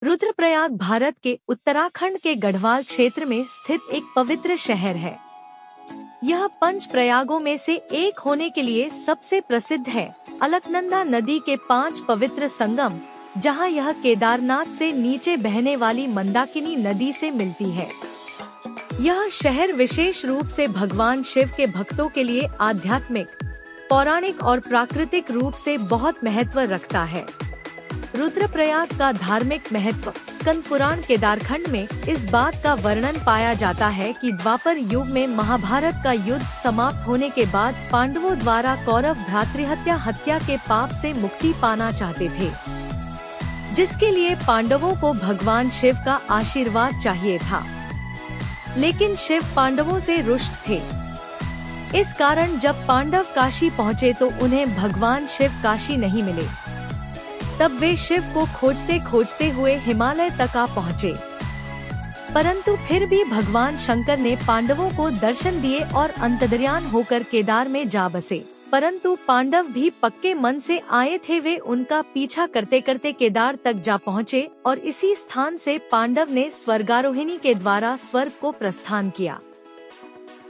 रुद्रप्रयाग भारत के उत्तराखंड के गढ़वाल क्षेत्र में स्थित एक पवित्र शहर है। यह पंच प्रयागों में से एक होने के लिए सबसे प्रसिद्ध है। अलकनंदा नदी के 5 पवित्र संगम, जहां यह केदारनाथ से नीचे बहने वाली मंदाकिनी नदी से मिलती है। यह शहर विशेष रूप से भगवान शिव के भक्तों के लिए आध्यात्मिक, पौराणिक और प्राकृतिक रूप से बहुत महत्व रखता है। रुद्रप्रयाग का धार्मिक महत्व। स्कंद पुराण केदारखंड में इस बात का वर्णन पाया जाता है कि द्वापर युग में महाभारत का युद्ध समाप्त होने के बाद पांडवों द्वारा कौरव भ्रातृहत्या के पाप से मुक्ति पाना चाहते थे, जिसके लिए पांडवों को भगवान शिव का आशीर्वाद चाहिए था। लेकिन शिव पांडवों से रुष्ट थे। इस कारण जब पांडव काशी पहुँचे तो उन्हें भगवान शिव काशी नहीं मिले। तब वे शिव को खोजते खोजते हुए हिमालय तक आ पहुँचे, परंतु फिर भी भगवान शंकर ने पांडवों को दर्शन दिए और अंतर्ध्यान होकर केदार में जा बसे। परंतु पांडव भी पक्के मन से आए थे। वे उनका पीछा करते करते केदार तक जा पहुँचे और इसी स्थान से पांडव ने स्वर्गारोहिणी के द्वारा स्वर्ग को प्रस्थान किया।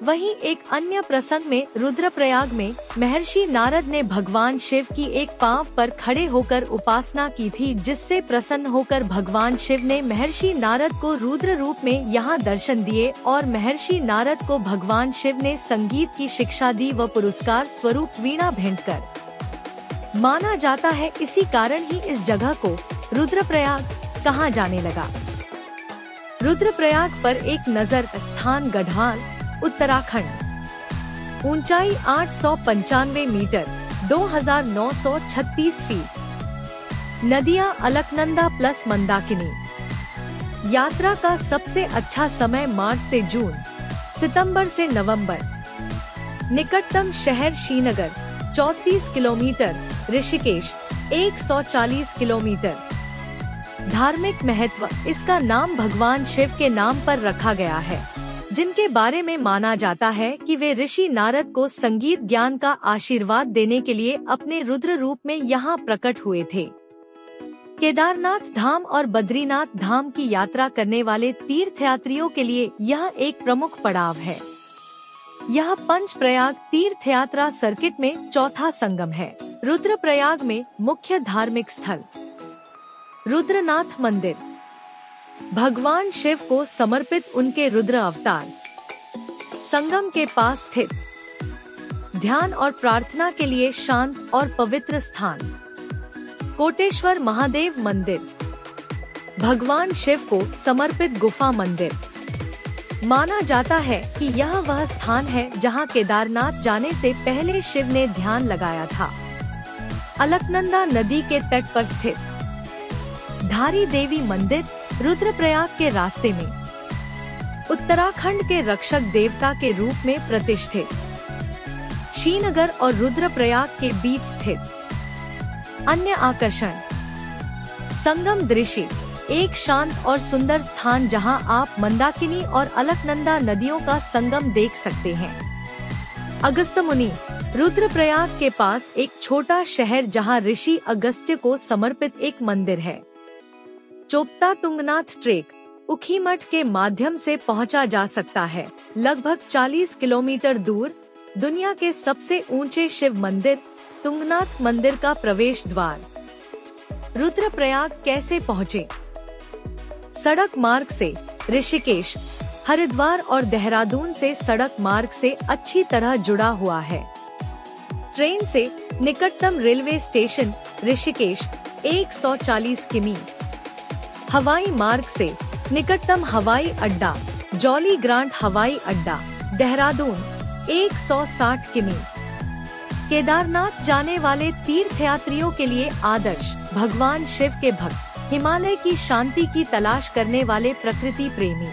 वहीं एक अन्य प्रसंग में रुद्रप्रयाग में महर्षि नारद ने भगवान शिव की एक पांव पर खड़े होकर उपासना की थी, जिससे प्रसन्न होकर भगवान शिव ने महर्षि नारद को रुद्र रूप में यहाँ दर्शन दिए और महर्षि नारद को भगवान शिव ने संगीत की शिक्षा दी व पुरस्कार स्वरूप वीणा भेंट कर माना जाता है। इसी कारण ही इस जगह को रुद्रप्रयाग कहा जाने लगा। रुद्रप्रयाग पर एक नजर। स्थान गढ़वाल, उत्तराखंड। ऊंचाई 895 मीटर 2936 फीट। नदियां अलकनंदा प्लस मंदाकिनी। यात्रा का सबसे अच्छा समय मार्च से जून, सितंबर से नवंबर। निकटतम शहर श्रीनगर 34 किलोमीटर, ऋषिकेश 140 किलोमीटर। धार्मिक महत्व। इसका नाम भगवान शिव के नाम पर रखा गया है, जिनके बारे में माना जाता है कि वे ऋषि नारद को संगीत ज्ञान का आशीर्वाद देने के लिए अपने रुद्र रूप में यहाँ प्रकट हुए थे। केदारनाथ धाम और बद्रीनाथ धाम की यात्रा करने वाले तीर्थयात्रियों के लिए यह एक प्रमुख पड़ाव है। यह पंच प्रयाग तीर्थ यात्रा सर्किट में चौथा संगम है। रुद्रप्रयाग में मुख्य धार्मिक स्थल। रुद्रनाथ मंदिर, भगवान शिव को समर्पित उनके रुद्र अवतार। संगम के पास स्थित, ध्यान और प्रार्थना के लिए शांत और पवित्र स्थान। कोटेश्वर महादेव मंदिर, भगवान शिव को समर्पित गुफा मंदिर। माना जाता है कि यह वह स्थान है जहां केदारनाथ जाने से पहले शिव ने ध्यान लगाया था। अलकनंदा नदी के तट पर स्थित धारी देवी मंदिर, रुद्रप्रयाग के रास्ते में उत्तराखंड के रक्षक देवता के रूप में प्रतिष्ठित। श्रीनगर और रुद्रप्रयाग के बीच स्थित। अन्य आकर्षण। संगम दृश्य। एक शांत और सुंदर स्थान जहां आप मंदाकिनी और अलकनंदा नदियों का संगम देख सकते हैं। अगस्त्यमुनि। रुद्रप्रयाग के पास एक छोटा शहर जहां ऋषि अगस्त्य को समर्पित एक मंदिर है। चोपता तुंगनाथ ट्रेक, उखीमठ के माध्यम से पहुंचा जा सकता है। लगभग 40 किलोमीटर दूर दुनिया के सबसे ऊंचे शिव मंदिर तुंगनाथ मंदिर का प्रवेश द्वार। रुद्रप्रयाग कैसे पहुँचे? सड़क मार्ग से। ऋषिकेश, हरिद्वार और देहरादून से सड़क मार्ग से अच्छी तरह जुड़ा हुआ है। ट्रेन से निकटतम रेलवे स्टेशन ऋषिकेश 140 किमी। हवाई मार्ग से निकटतम हवाई अड्डा जॉली ग्रांट हवाई अड्डा, देहरादून 160 किमी। केदारनाथ जाने वाले तीर्थयात्रियों के लिए आदर्श। भगवान शिव के भक्त, हिमालय की शांति की तलाश करने वाले प्रकृति प्रेमी।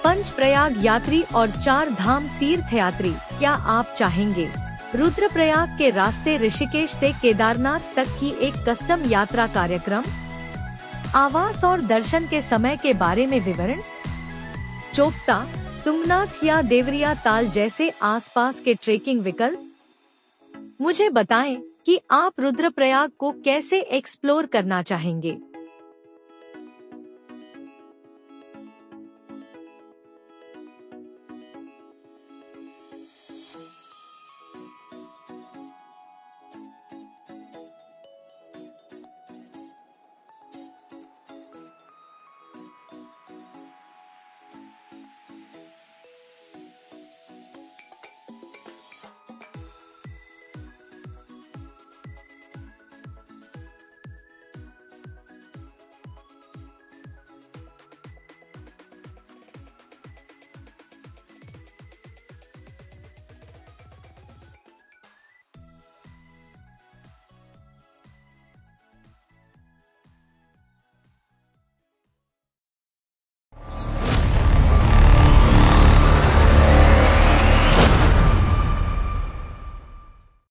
पंच प्रयाग यात्री और 4 धाम तीर्थयात्री। क्या आप चाहेंगे रुद्रप्रयाग के रास्ते ऋषिकेश से केदारनाथ तक की एक कस्टम यात्रा कार्यक्रम? आवास और दर्शन के समय के बारे में विवरण। चोपता, तुंगनाथ या देवरिया ताल जैसे आसपास के ट्रेकिंग विकल्प। मुझे बताएं कि आप रुद्रप्रयाग को कैसे एक्सप्लोर करना चाहेंगे।